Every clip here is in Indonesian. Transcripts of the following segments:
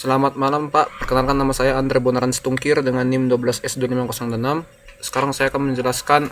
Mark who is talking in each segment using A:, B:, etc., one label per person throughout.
A: Selamat malam Pak, perkenalkan nama saya Andre Bonaran Stungkir dengan NIM 12S25006. Sekarang saya akan menjelaskan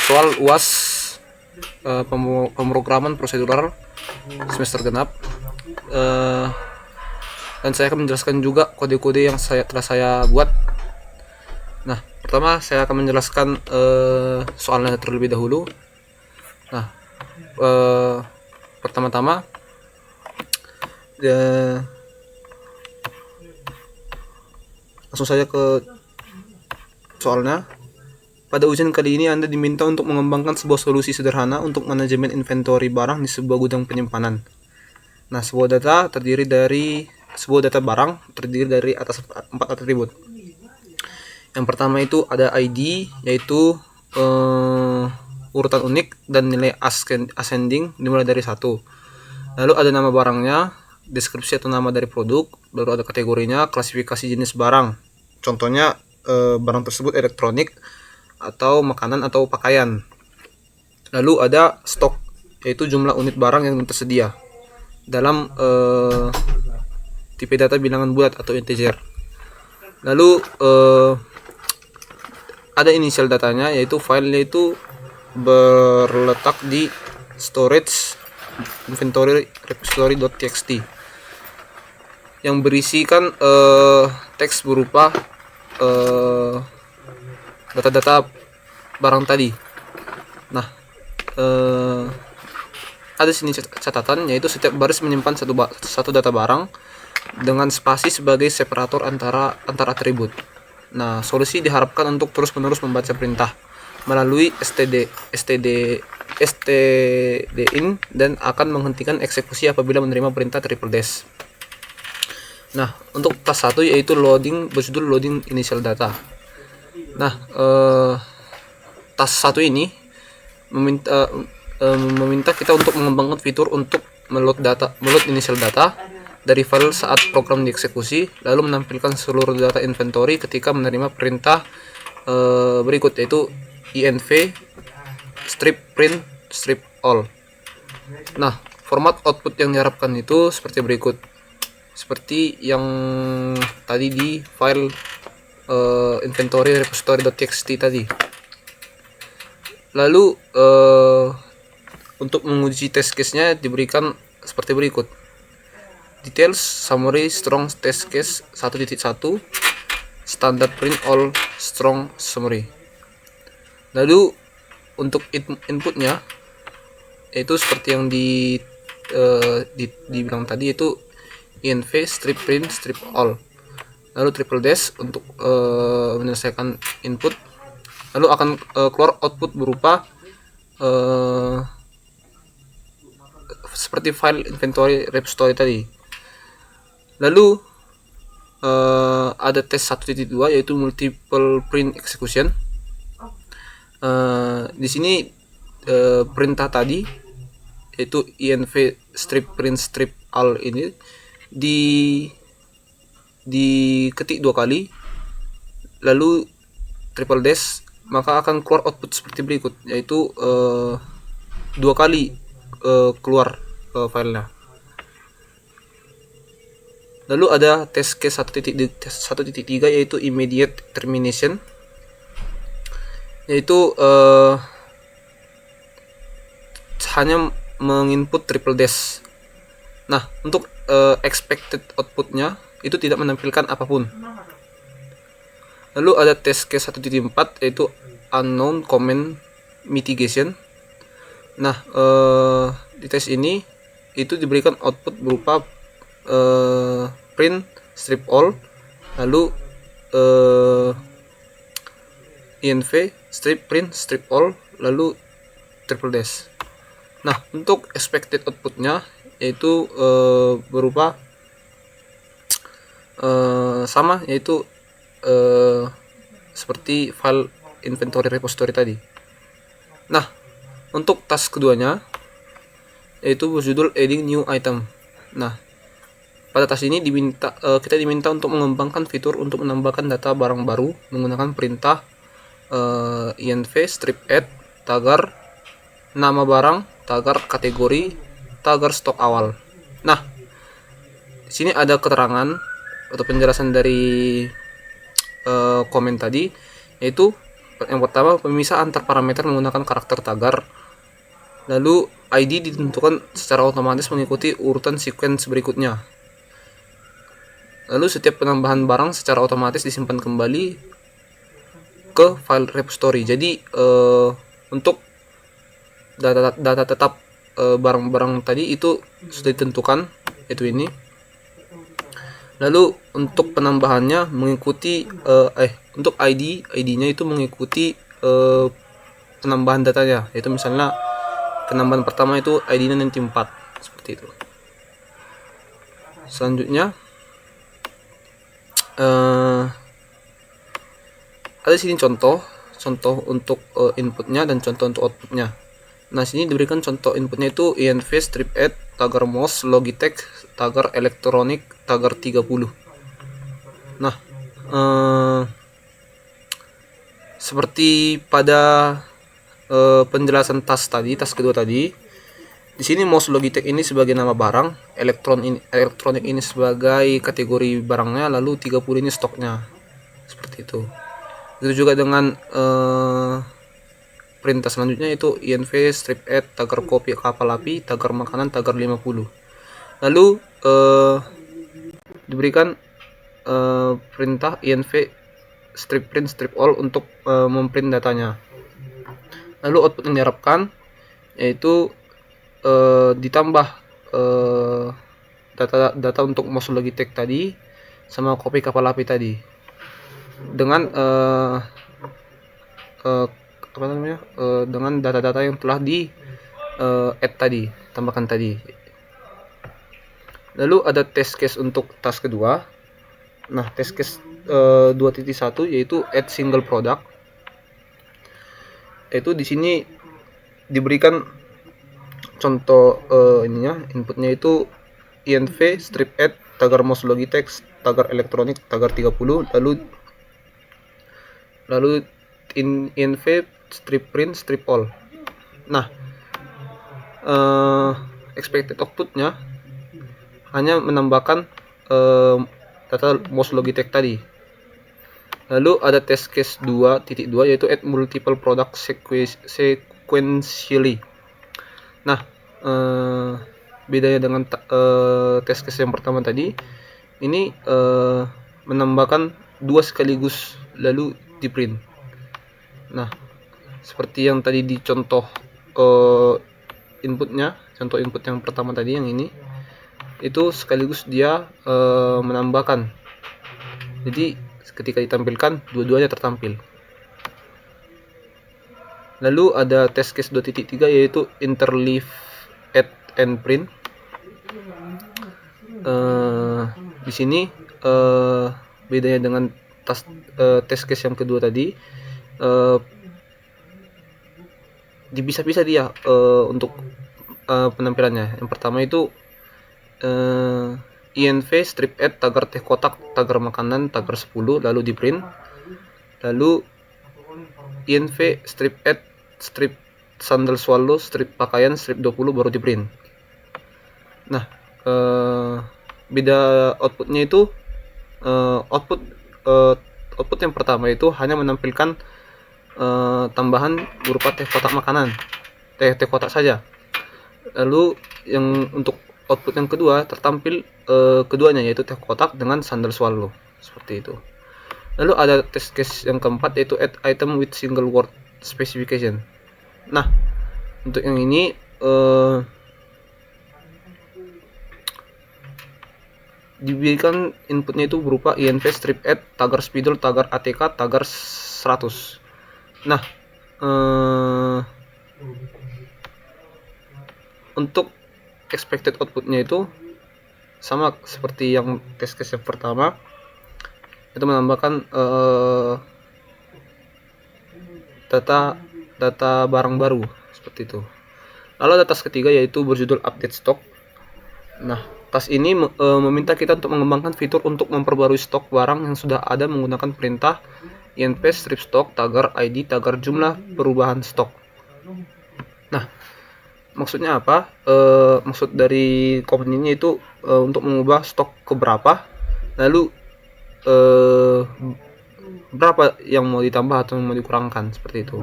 A: soal UAS pemrograman prosedural semester genap. Dan saya akan menjelaskan juga kode-kode yang telah saya buat. Nah, pertama saya akan menjelaskan soalnya terlebih dahulu. Nah, pertama-tama langsung saja ke soalnya. Pada ujian kali ini Anda diminta untuk mengembangkan sebuah solusi sederhana untuk manajemen inventory barang di sebuah gudang penyimpanan. Nah, sebuah data barang terdiri dari atas 4 atribut. Yang pertama itu ada ID, yaitu urutan unik dan nilai ascending dimulai dari 1. Lalu ada nama barangnya, deskripsi atau nama dari produk, baru ada kategorinya, klasifikasi jenis barang. Contohnya barang tersebut elektronik atau makanan atau pakaian. Lalu ada stok, yaitu jumlah unit barang yang tersedia dalam tipe data bilangan bulat atau integer. Lalu ada inisial datanya, yaitu filenya itu berletak di storage inventory repository.txt yang berisikan teks berupa data-data barang tadi. Nah, ada sini catatan, yaitu setiap baris menyimpan satu data barang dengan spasi sebagai separator antara atribut. Nah, solusi diharapkan untuk terus-menerus membaca perintah melalui stdin dan akan menghentikan eksekusi apabila menerima perintah triple dash. Nah, untuk task 1 yaitu berjudul loading initial data. Nah, task 1 ini meminta kita untuk mengembangkan fitur untuk meload initial data dari file saat program dieksekusi, lalu menampilkan seluruh data inventory ketika menerima perintah berikut, yaitu env strip print strip all. Nah, format output yang diharapkan itu seperti berikut, seperti yang tadi di file inventory repository.txt tadi. Lalu untuk menguji test case-nya diberikan seperti berikut: details summary strong test case 1.1 standard print all strong summary. Lalu untuk inputnya yaitu seperti yang dibilang tadi, yaitu env strip print strip all, lalu triple dash untuk menyelesaikan input, lalu akan keluar output berupa seperti file inventory repository tadi. Lalu ada tes 1.2 yaitu multiple print execution. Di sini perintah tadi yaitu env strip print strip all ini diketik 2 kali lalu triple dash, maka akan keluar output seperti berikut, yaitu 2 kali keluar filenya. Lalu ada test case 1.3 yaitu immediate termination, yaitu hanya menginput triple dash. Nah, untuk expected outputnya itu tidak menampilkan apapun. Lalu ada test case 1.4 yaitu unknown comment mitigation. Nah, di tes ini itu diberikan output berupa print strip all, lalu env strip print strip all, lalu triple dash. Nah, untuk expected outputnya yaitu berupa sama, yaitu seperti file inventory repository tadi. Nah, untuk task keduanya yaitu berjudul adding new item. Nah, pada task ini kita diminta untuk mengembangkan fitur untuk menambahkan data barang baru menggunakan perintah env strip add tagar nama barang, tagar kategori, tagar stok awal. Nah, Di sini ada keterangan atau penjelasan dari komen tadi, yaitu yang pertama, pemisah antar parameter menggunakan karakter tagar. Lalu ID ditentukan secara otomatis mengikuti urutan sequence berikutnya. Lalu setiap penambahan barang secara otomatis disimpan kembali ke file repository. Jadi untuk data tetap barang-barang tadi itu sudah ditentukan, yaitu ini. Lalu untuk penambahannya mengikuti untuk ID-nya itu mengikuti penambahan datanya, yaitu misalnya penambahan pertama itu ID-nya nanti 4 seperti itu. Selanjutnya ada sini contoh untuk inputnya dan contoh untuk outputnya. Nah, sini diberikan contoh inputnya itu env strip add tagar mouse logitech tagar elektronik tagar 30. Nah, seperti pada penjelasan tas kedua tadi, di sini mouse logitech ini sebagai nama barang, elektronik ini sebagai kategori barangnya, lalu 30 ini stoknya, seperti itu. Itu juga dengan perintah selanjutnya itu env strip add tagar kopi kapal api tagar makanan tagar 50. Lalu diberikan perintah env strip print strip all untuk memprint datanya. Lalu output yang diharapkan yaitu ditambah data untuk mouse logitech tadi sama kopi kapal api tadi dengan dengan data-data yang telah di add tadi, tambahkan tadi. Lalu ada test case untuk task kedua. Nah, test case 2.1 yaitu add single product. Itu di sini diberikan contoh inputnya itu env strip add tagar mouse logitech tagar elektronik tagar 30, lalu env strip print strip all. Nah, expected outputnya hanya menambahkan data mouse logitech tadi. Lalu ada test case 2.2 yaitu add multiple product sequentially. Nah, bedanya dengan test case yang pertama tadi, ini menambahkan 2 sekaligus lalu di print. Nah, seperti yang tadi di contoh inputnya, contoh input yang pertama tadi yang ini, itu sekaligus dia menambahkan. Jadi ketika ditampilkan dua-duanya tertampil. Lalu ada test case 2.3 yaitu interleave add and print. Di sini bedanya dengan test case yang kedua tadi, bisa-bisa dia untuk penampilannya. Yang pertama itu env strip add tagar teh kotak tagar makanan tagar 10 lalu di print. Lalu env strip add strip sandal swallow strip pakaian strip 20 baru di print. Nah, beda outputnya itu output yang pertama itu hanya menampilkan tambahan berupa teh kotak makanan, teh kotak saja. Lalu yang untuk output yang kedua tertampil keduanya yaitu teh kotak dengan sandal swallow, seperti itu. Lalu ada test case yang keempat yaitu add item with single word specification. Nah, untuk yang ini diberikan inputnya itu berupa env strip add tagar spidol tagar atk tagar 100. Nah, untuk expected outputnya itu sama seperti yang test case yang pertama, itu menambahkan data barang baru seperti itu. Lalu ada task ketiga yaitu berjudul update stock. Nah, task ini meminta kita untuk mengembangkan fitur untuk memperbarui stok barang yang sudah ada menggunakan perintah env strip stock tagar id tagar jumlah perubahan stok. Nah, Maksudnya apa? Maksud dari command ini itu untuk mengubah stok ke berapa, lalu berapa yang mau ditambah atau mau dikurangkan, seperti itu.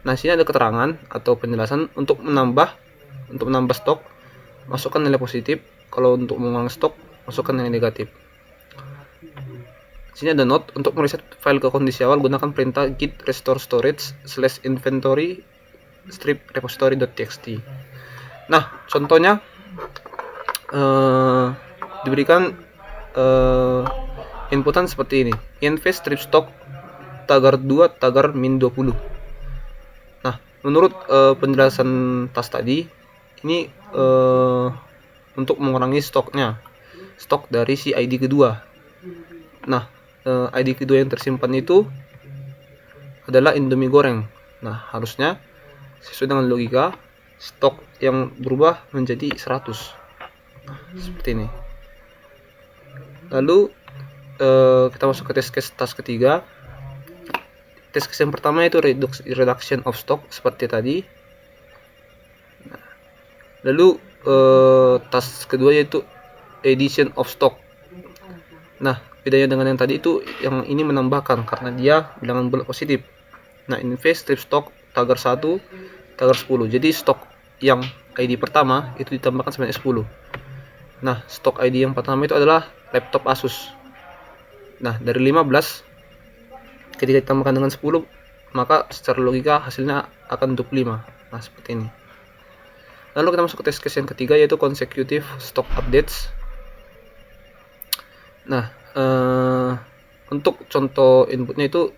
A: Nah, sini ada keterangan atau penjelasan untuk menambah stok, masukkan nilai positif. Kalau untuk mengurangi stok, masukkan nilai negatif. Sini ada note untuk mereset file ke kondisi awal, gunakan perintah git restore storage /inventory strip repository.txt. Nah, contohnya diberikan inputan seperti ini, env strip stock tagar 2 tagar min 20. Nah, menurut penjelasan tas tadi, ini untuk mengurangi stok dari si ID kedua. Nah, ID kedua yang tersimpan itu adalah Indomie goreng. Nah, harusnya sesuai dengan logika, stok yang berubah menjadi 100. Nah, seperti ini. Lalu kita masuk ke test case tas ketiga. Test case yang pertama itu reduction of stock seperti tadi. Nah, lalu tas kedua yaitu addition of stock. Nah, bedanya dengan yang tadi itu, yang ini menambahkan karena dia bilangan bulat positif. Nah, env strip stock tagar 1 tagar 10. Jadi stok yang ID pertama itu ditambahkan sebanyak 10. Nah, stok ID yang pertama itu adalah laptop Asus. Nah, dari 15 ketika ditambahkan dengan 10, maka secara logika hasilnya akan 25. Nah, seperti ini. Lalu kita masuk ke test case yang ketiga yaitu consecutive stock updates. Nah, untuk contoh inputnya itu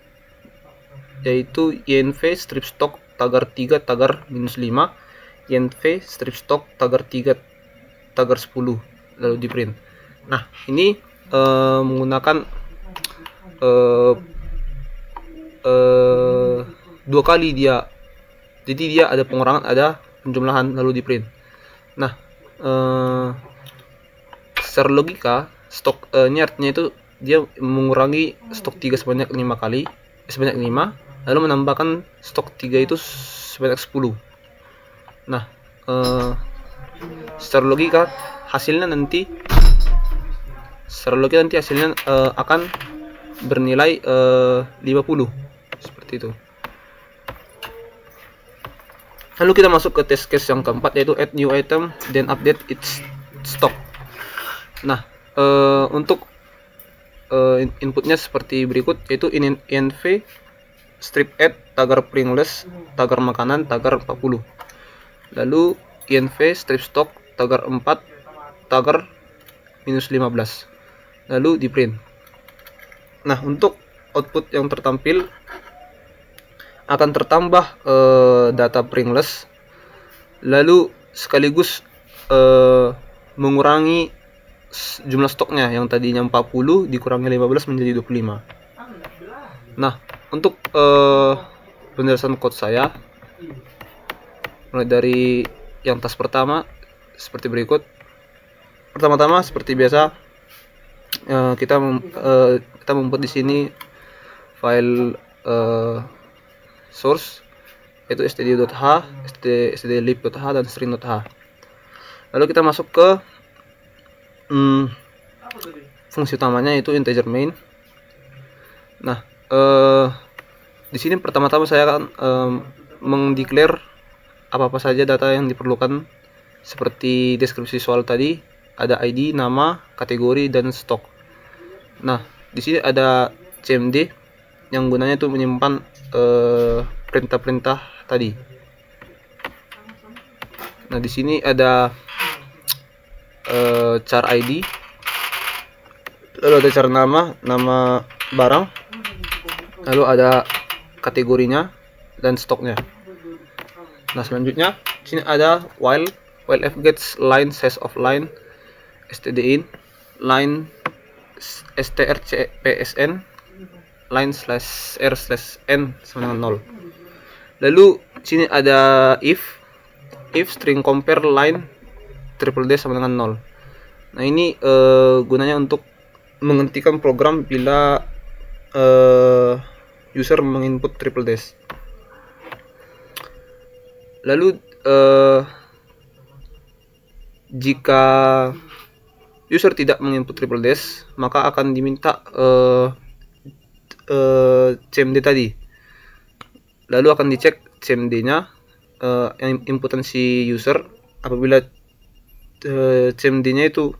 A: yaitu env strip stock tagar 3 tagar minus 5, env strip stock tagar 3 tagar 10, lalu di print. Nah, ini menggunakan dua kali dia, jadi dia ada pengurangan, ada penjumlahan, lalu di print. Nah, secara logika stok artinya itu dia mengurangi stok 3 sebanyak 5 kali, sebanyak 5, lalu menambahkan stok 3 itu sebanyak 10. Nah, secara logika hasilnya nanti hasilnya akan bernilai 50, seperti itu. Lalu kita masuk ke test case yang keempat yaitu add new item then update its stock. Nah, untuk inputnya seperti berikut yaitu env strip add tagar Pringles tagar makanan tagar 40, lalu env strip stock tagar 4 tagar minus 15, lalu di print. Nah, untuk output yang tertampil akan tertambah data Pringles, lalu sekaligus mengurangi jumlah stoknya yang tadinya 40 dikurangi 15 menjadi 25. Nah, untuk penjelasan code saya mulai dari yang tas pertama seperti berikut. Pertama-tama seperti biasa kita membuat di sini file source yaitu std.h, stdlib.h dan string.h. Lalu kita masuk ke fungsi utamanya yaitu integer main. Nah, di sini pertama-tama saya akan mendeklar apa-apa saja data yang diperlukan seperti deskripsi soal tadi, ada ID, nama, kategori, dan stok. Nah, di sini ada cmd yang gunanya itu menyimpan perintah-perintah tadi. Nah, di sini ada char ID, lalu ada char nama barang, lalu ada kategorinya dan stoknya. Nah, selanjutnya di sini ada while f gets line size of line stdin line strcpsn line /r/n sama dengan 0. Lalu di sini ada if string compare line triple d sama dengan 0. Nah, ini gunanya untuk menghentikan program bila user menginput triple dash. Lalu Jika user tidak menginput triple dash, maka akan diminta CMD tadi. Lalu akan dicek CMD-nya, yang inputan si user. Apabila CMD-nya itu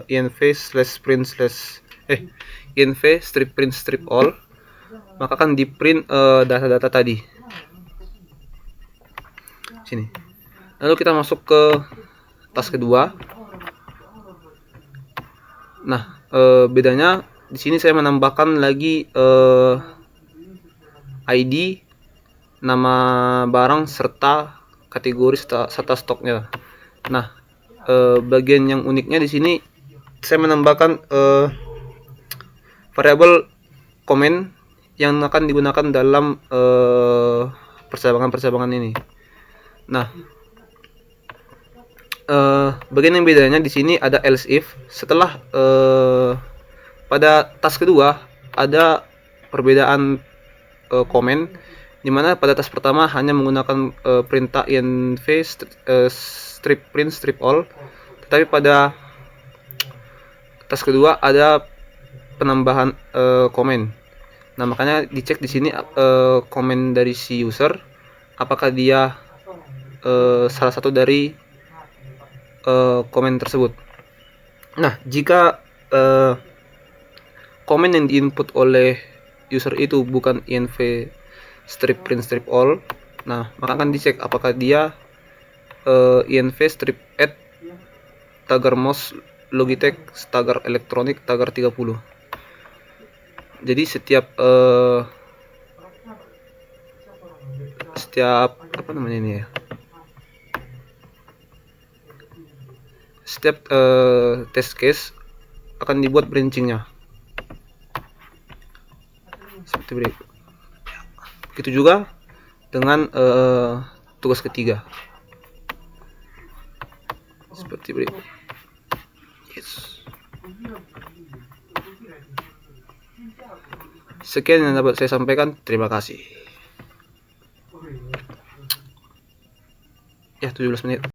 A: env strip print strip all, maka akan di print data-data tadi sini. Lalu kita masuk ke task kedua. Nah, bedanya di sini saya menambahkan lagi ID, nama barang, serta kategori serta stoknya. Nah, bagian yang uniknya di sini saya menambahkan variabel comment yang akan digunakan dalam percabangan ini. Nah, bagian yang bedanya di sini ada else if. Setelah pada task kedua ada perbedaan comment, dimana pada task pertama hanya menggunakan perintah env strip print strip all, tetapi pada task kedua ada penambahan comment. Nah, makanya dicek di sini comment dari si user, apakah dia salah satu dari komen tersebut. Nah, jika komen yang diinput oleh user itu bukan env strip print strip all, nah maka akan dicek apakah dia env strip add tagar mouse Logitech tagar elektronik tagar 30. Jadi setiap apa namanya ini ya, setiap test case akan dibuat branchingnya seperti berikut. Begitu juga dengan tugas ketiga seperti berikut. Yes. Sekian yang dapat saya sampaikan. Terima kasih. Ya, 17 menit.